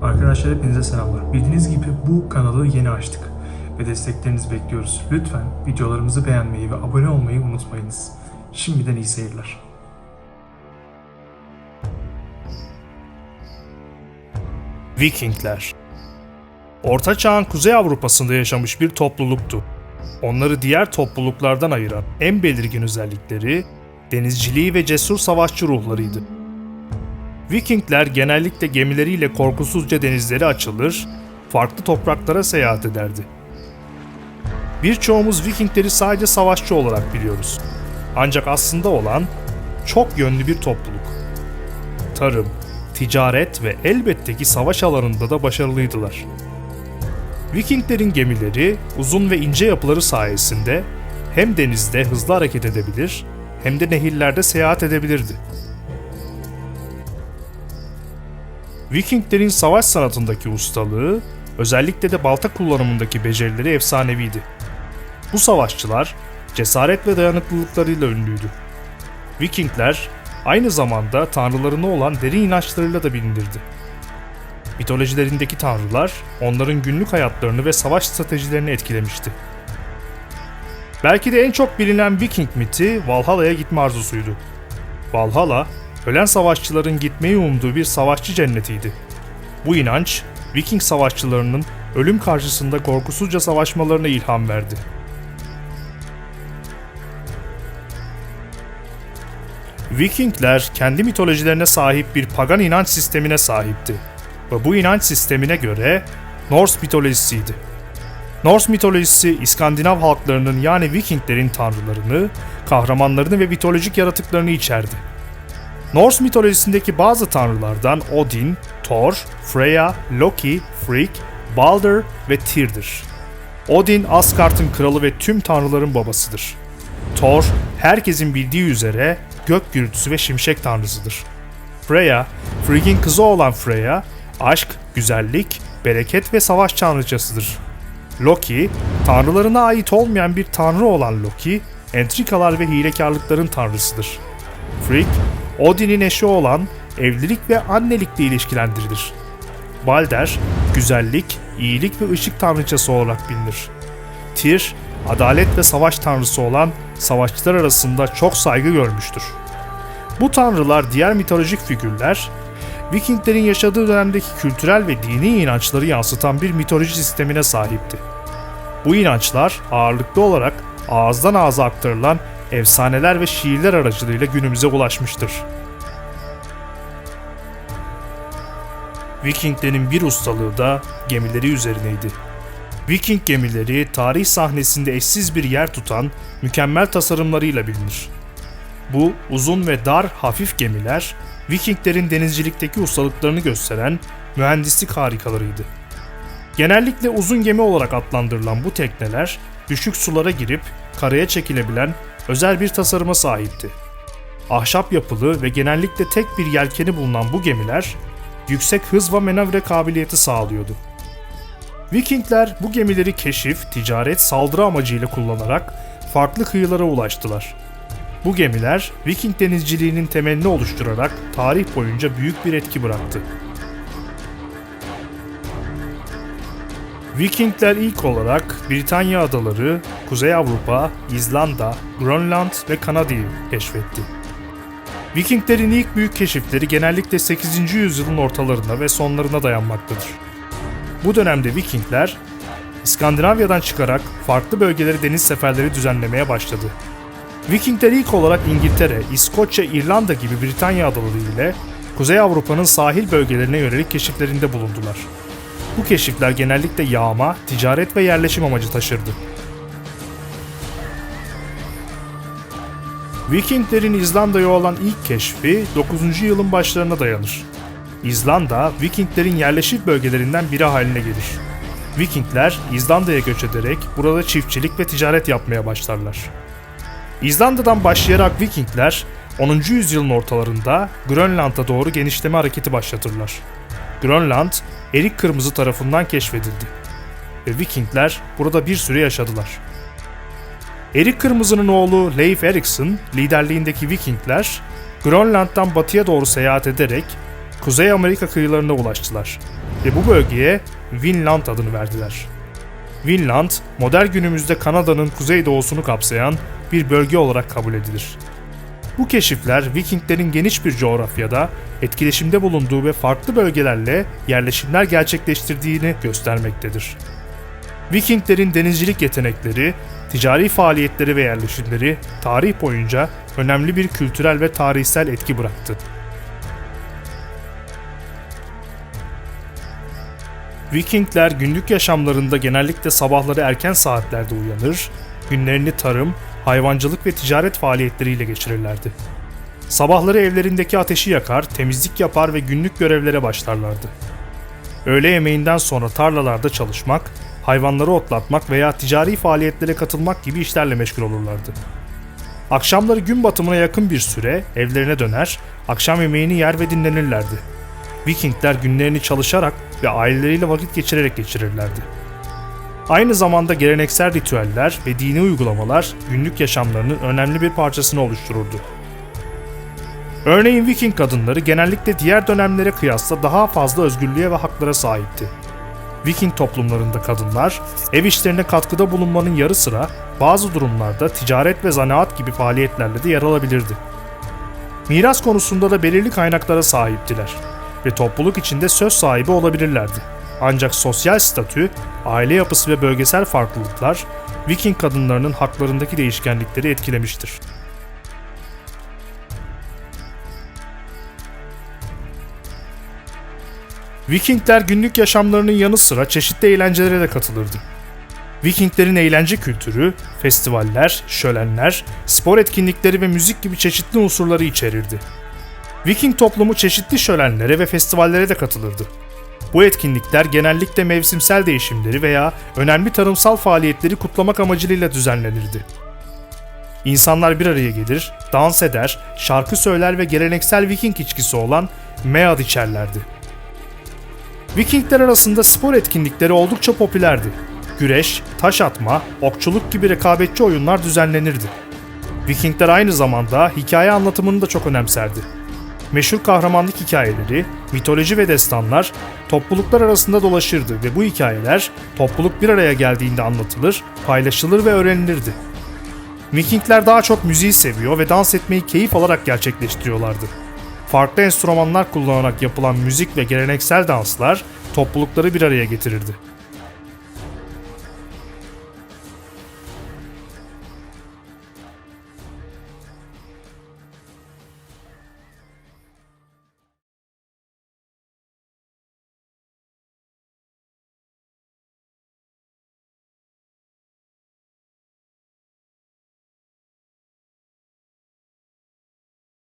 Arkadaşlar hepinize selamlar. Bildiğiniz gibi bu kanalı yeni açtık ve desteklerinizi bekliyoruz. Lütfen videolarımızı beğenmeyi ve abone olmayı unutmayınız. Şimdiden iyi seyirler. Vikingler Orta Çağ'ın Kuzey Avrupa'sında yaşamış bir topluluktu. Onları diğer topluluklardan ayıran en belirgin özellikleri denizciliği ve cesur savaşçı ruhlarıydı. Vikingler genellikle gemileriyle korkusuzca denizleri açılır, farklı topraklara seyahat ederdi. Birçoğumuz Vikingleri sadece savaşçı olarak biliyoruz. Ancak aslında olan çok yönlü bir topluluk. Tarım, ticaret ve elbette ki savaş alanında da başarılıydılar. Vikinglerin gemileri uzun ve ince yapıları sayesinde hem denizde hızlı hareket edebilir hem de nehirlerde seyahat edebilirdi. Vikinglerin savaş sanatındaki ustalığı, özellikle de balta kullanımındaki becerileri efsaneviydi. Bu savaşçılar cesaret ve dayanıklılıklarıyla ünlüydü. Vikingler aynı zamanda tanrılarına olan derin inançlarıyla da bilinirdi. Mitolojilerindeki tanrılar onların günlük hayatlarını ve savaş stratejilerini etkilemişti. Belki de en çok bilinen Viking miti Valhalla'ya gitme arzusuydu. Valhalla, ölen savaşçıların gitmeyi umduğu bir savaşçı cennetiydi. Bu inanç, Viking savaşçılarının ölüm karşısında korkusuzca savaşmalarına ilham verdi. Vikingler kendi mitolojilerine sahip bir pagan inanç sistemine sahipti. Ve bu inanç sistemine göre Norse mitolojisiydi. Norse mitolojisi İskandinav halklarının yani Vikinglerin tanrılarını, kahramanlarını ve mitolojik yaratıklarını içerdi. Norse mitolojisindeki bazı tanrılardan Odin, Thor, Freya, Loki, Frigg, Balder ve Tyr'dir. Odin, Asgard'ın kralı ve tüm tanrıların babasıdır. Thor, herkesin bildiği üzere gök gürültüsü ve şimşek tanrısıdır. Freya, Frigg'in kızı olan Freya, aşk, güzellik, bereket ve savaş tanrıçasıdır. Loki, tanrılarına ait olmayan bir tanrı olan Loki, entrikalar ve hilekarlıkların tanrısıdır. Frigg, Odin'in eşi olan evlilik ve annelikle ilişkilendirilir. Balder, güzellik, iyilik ve ışık tanrıçası olarak bilinir. Tyr, adalet ve savaş tanrısı olan savaşçılar arasında çok saygı görmüştür. Bu tanrılar diğer mitolojik figürler, Vikinglerin yaşadığı dönemdeki kültürel ve dini inançları yansıtan bir mitoloji sistemine sahipti. Bu inançlar ağırlıklı olarak ağızdan ağza aktarılan efsaneler ve şiirler aracılığıyla günümüze ulaşmıştır. Vikinglerin bir ustalığı da gemileri üzerineydi. Viking gemileri tarih sahnesinde eşsiz bir yer tutan mükemmel tasarımlarıyla bilinir. Bu uzun ve dar hafif gemiler Vikinglerin denizcilikteki ustalıklarını gösteren mühendislik harikalarıydı. Genellikle uzun gemi olarak adlandırılan bu tekneler düşük sulara girip karaya çekilebilen özel bir tasarıma sahipti. Ahşap yapılı ve genellikle tek bir yelkeni bulunan bu gemiler yüksek hız ve manevra kabiliyeti sağlıyordu. Vikingler bu gemileri keşif, ticaret, saldırı amacıyla kullanarak farklı kıyılara ulaştılar. Bu gemiler Viking denizciliğinin temelini oluşturarak tarih boyunca büyük bir etki bıraktı. Vikingler ilk olarak Britanya adaları, Kuzey Avrupa, İzlanda, Grönland ve Kanada'yı keşfetti. Vikinglerin ilk büyük keşifleri genellikle 8. yüzyılın ortalarına ve sonlarına dayanmaktadır. Bu dönemde Vikingler, İskandinavya'dan çıkarak farklı bölgelere deniz seferleri düzenlemeye başladı. Vikingler ilk olarak İngiltere, İskoçya, İrlanda gibi Britanya adaları ile Kuzey Avrupa'nın sahil bölgelerine yönelik keşiflerinde bulundular. Bu keşifler genellikle yağma, ticaret ve yerleşim amacı taşırdı. Vikinglerin İzlanda'ya olan ilk keşfi 9. yılın başlarına dayanır. İzlanda, Vikinglerin yerleşik bölgelerinden biri haline gelir. Vikingler İzlanda'ya göç ederek burada çiftçilik ve ticaret yapmaya başlarlar. İzlanda'dan başlayarak Vikingler 10. yüzyılın ortalarında Grönland'a doğru genişleme hareketi başlatırlar. Grönland, Erik Kırmızı tarafından keşfedildi ve Vikingler burada bir süre yaşadılar. Erik Kırmızı'nın oğlu Leif Erikson liderliğindeki Vikingler, Grönland'dan batıya doğru seyahat ederek Kuzey Amerika kıyılarına ulaştılar ve bu bölgeye Vinland adını verdiler. Vinland, modern günümüzde Kanada'nın kuzeydoğusunu kapsayan bir bölge olarak kabul edilir. Bu keşifler Vikinglerin geniş bir coğrafyada etkileşimde bulunduğu ve farklı bölgelerle yerleşimler gerçekleştirdiğini göstermektedir. Vikinglerin denizcilik yetenekleri, ticari faaliyetleri ve yerleşimleri tarih boyunca önemli bir kültürel ve tarihsel etki bıraktı. Vikingler günlük yaşamlarında genellikle sabahları erken saatlerde uyanır, günlerini tarım, hayvancılık ve ticaret faaliyetleriyle geçirirlerdi. Sabahları evlerindeki ateşi yakar, temizlik yapar ve günlük görevlere başlarlardı. Öğle yemeğinden sonra tarlalarda çalışmak, hayvanları otlatmak veya ticari faaliyetlere katılmak gibi işlerle meşgul olurlardı. Akşamları gün batımına yakın bir süre evlerine döner, akşam yemeğini yer ve dinlenirlerdi. Vikingler günlerini çalışarak ve aileleriyle vakit geçirerek geçirirlerdi. Aynı zamanda geleneksel ritüeller ve dini uygulamalar günlük yaşamlarının önemli bir parçasını oluştururdu. Örneğin Viking kadınları genellikle diğer dönemlere kıyasla daha fazla özgürlüğe ve haklara sahipti. Viking toplumlarında kadınlar ev işlerine katkıda bulunmanın yarı sıra bazı durumlarda ticaret ve zanaat gibi faaliyetlerle de yer alabilirdi. Miras konusunda da belirli kaynaklara sahiptiler ve topluluk içinde söz sahibi olabilirlerdi. Ancak sosyal statü, aile yapısı ve bölgesel farklılıklar Viking kadınlarının haklarındaki değişkenlikleri etkilemiştir. Vikingler günlük yaşamlarının yanı sıra çeşitli eğlencelere de katılırdı. Vikinglerin eğlence kültürü, festivaller, şölenler, spor etkinlikleri ve müzik gibi çeşitli unsurları içerirdi. Viking toplumu çeşitli şölenlere ve festivallere de katılırdı. Bu etkinlikler genellikle mevsimsel değişimleri veya önemli tarımsal faaliyetleri kutlamak amacıyla düzenlenirdi. İnsanlar bir araya gelir, dans eder, şarkı söyler ve geleneksel Viking içkisi olan mead içerlerdi. Vikingler arasında spor etkinlikleri oldukça popülerdi. Güreş, taş atma, okçuluk gibi rekabetçi oyunlar düzenlenirdi. Vikingler aynı zamanda hikaye anlatımını da çok önemserdi. Meşhur kahramanlık hikayeleri, mitoloji ve destanlar topluluklar arasında dolaşırdı ve bu hikayeler topluluk bir araya geldiğinde anlatılır, paylaşılır ve öğrenilirdi. Vikingler daha çok müziği seviyor ve dans etmeyi keyif alarak gerçekleştiriyorlardı. Farklı enstrümanlar kullanarak yapılan müzik ve geleneksel danslar toplulukları bir araya getirirdi.